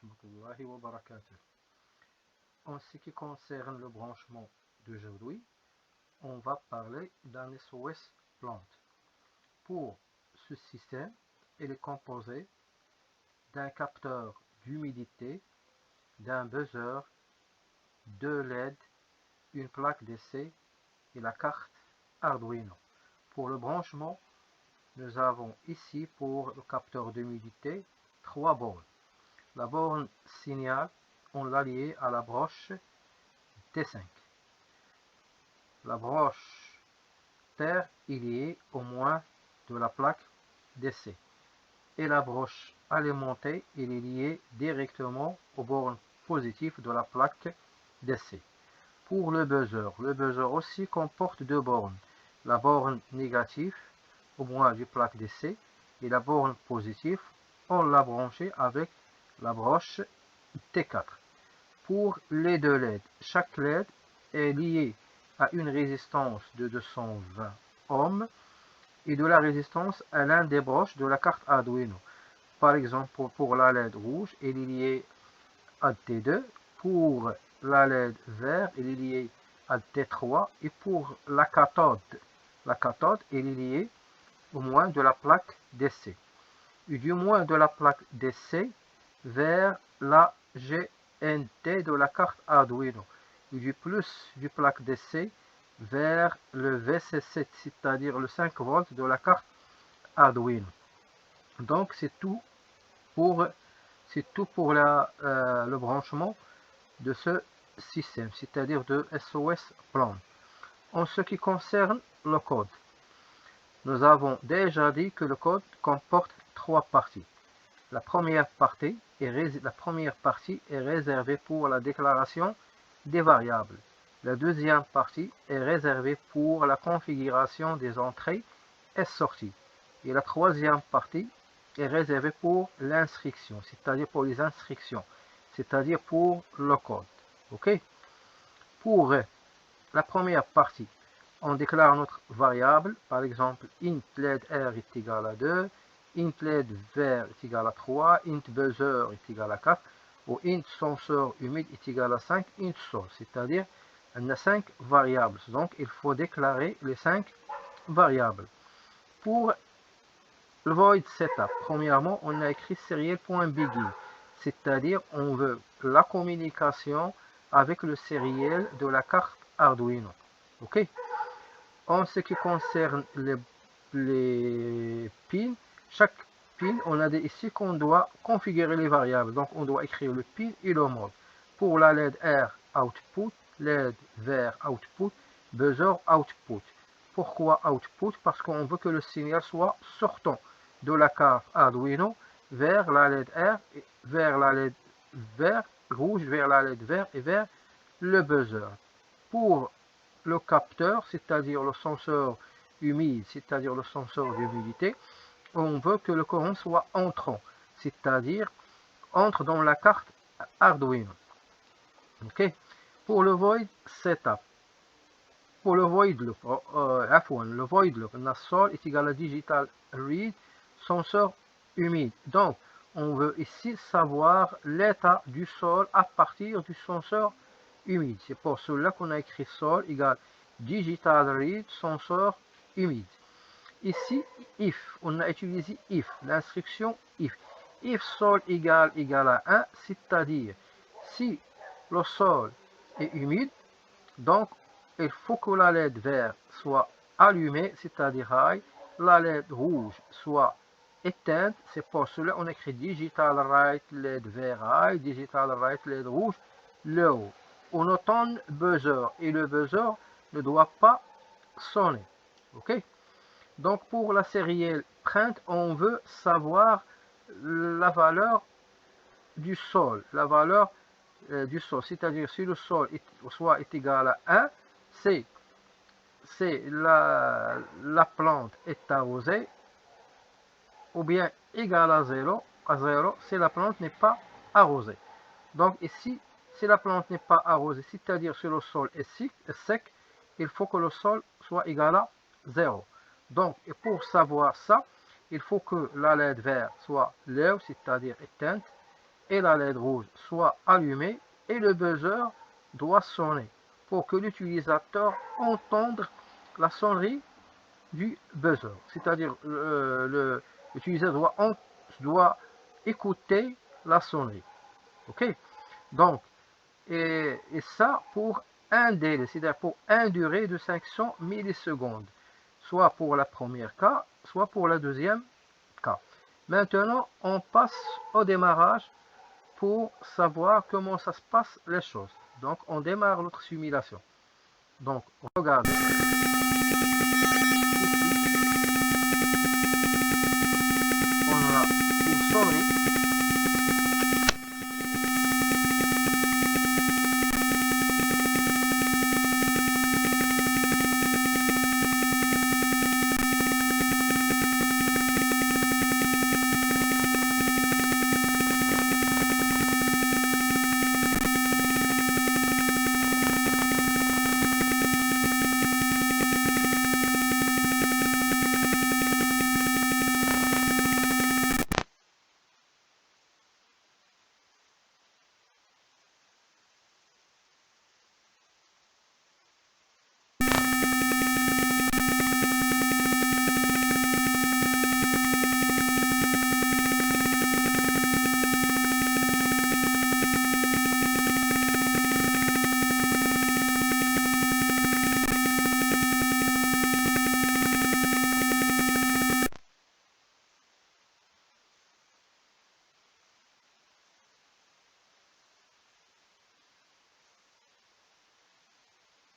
rahmatullahi wa barakatuh. En ce qui concerne le branchement d'aujourd'hui, on va parler d'un SOS plante. Pour ce système, il est composé d'un capteur d'humidité, d'un buzzer, deux LED, une plaque d'essai et la carte Arduino. Pour le branchement, nous avons ici pour le capteur d'humidité 3 bornes. La borne signal, on l'a liée à la broche T5. La broche terre est liée au moins de la plaque d'essai. Et la broche alimentée est liée directement aux bornes positives de la plaque d'essai. Pour le buzzer aussi comporte deux bornes. La borne négative, au moins du plaque d'essai, et la borne positive, on l'a branchée avec la broche T4. Pour les deux LED, chaque LED est lié à une résistance de 220 ohms et de la résistance à l'un des broches de la carte Arduino. Par exemple, pour la LED rouge, il est lié à T2. Pour la LED vert, il est lié à T3. Et pour la cathode, il est lié au moins de la plaque d'essai. Et du moins de la plaque d'essai vers la GNT de la carte Arduino. Et du plus du plaque d'essai vers le VC7, c'est-à-dire le 5 volts de la carte Arduino. Donc c'est tout pour le branchement de ce système, c'est-à-dire de SOS Plan. En ce qui concerne le code, nous avons déjà dit que le code comporte trois parties. La première partie est réservée pour la déclaration des variables. La deuxième partie est réservée pour la configuration des entrées et sorties. Et la troisième partie est réservée pour l'instruction, c'est-à-dire pour les instructions, c'est-à-dire pour le code. OK? Pour la première partie, on déclare notre variable, par exemple, int LED R est égal à 2, int LED vert est égal à 3, int buzzer est égal à 4, ou int sensor humide est égal à 5, int sol, c'est-à-dire on a 5 variables. Donc, il faut déclarer les 5 variables. Pour le void setup, premièrement, on a écrit serial.begin, c'est-à-dire on veut la communication avec le serial de la carte Arduino. OK? En ce qui concerne les pins, chaque pin, on a dit ici qu'on doit configurer les variables. Donc, on doit écrire le pin et le mode. Pour la LED R, output, LED vert, output, buzzer, output. Pourquoi output? Parce qu'on veut que le signal soit sortant de la carte Arduino vers la LED R, vers la LED vert, rouge, vers la LED vert et vers le buzzer. Pour le capteur, c'est-à-dire le senseur humide, c'est-à-dire le senseur d'humidité, on veut que le courant soit entrant, c'est-à-dire entre dans la carte Arduino. OK? Pour le void setup, pour le void loop, le void loop, le sol est égal à digital read, senseur humide. Donc, on veut ici savoir l'état du sol à partir du senseur humide. C'est pour cela qu'on a écrit sol égale digital read sensor humide. Ici, if, on a utilisé if, l'instruction if. If sol égale à 1, c'est-à-dire si le sol est humide, donc il faut que la LED vert soit allumée, c'est-à-dire high, la LED rouge soit éteinte. C'est pour cela qu'on écrit digital right LED vert high, digital right LED rouge low. On entend buzzer et le buzzer ne doit pas sonner. OK? Donc pour la serial print, on veut savoir la valeur du sol, du sol, c'est-à-dire si le sol est égal à 1, c'est la plante est arrosée, ou bien égal à 0, si la plante n'est pas arrosée. Donc ici, si la plante n'est pas arrosée, c'est-à-dire si le sol est sec, il faut que le sol soit égal à 0. Donc, et pour savoir ça, il faut que la LED vert soit low, c'est-à-dire éteinte, et la LED rouge soient allumées et le buzzer doit sonner pour que l'utilisateur entende la sonnerie du buzzer. C'est-à-dire l'utilisateur doit écouter la sonnerie. OK? Donc, et ça pour un délai, c'est-à-dire pour une durée de 500 millisecondes, soit pour la première cas, soit pour la deuxième cas. Maintenant, on passe au démarrage pour savoir comment ça se passe les choses. Donc, on démarre notre simulation. Donc, regardez.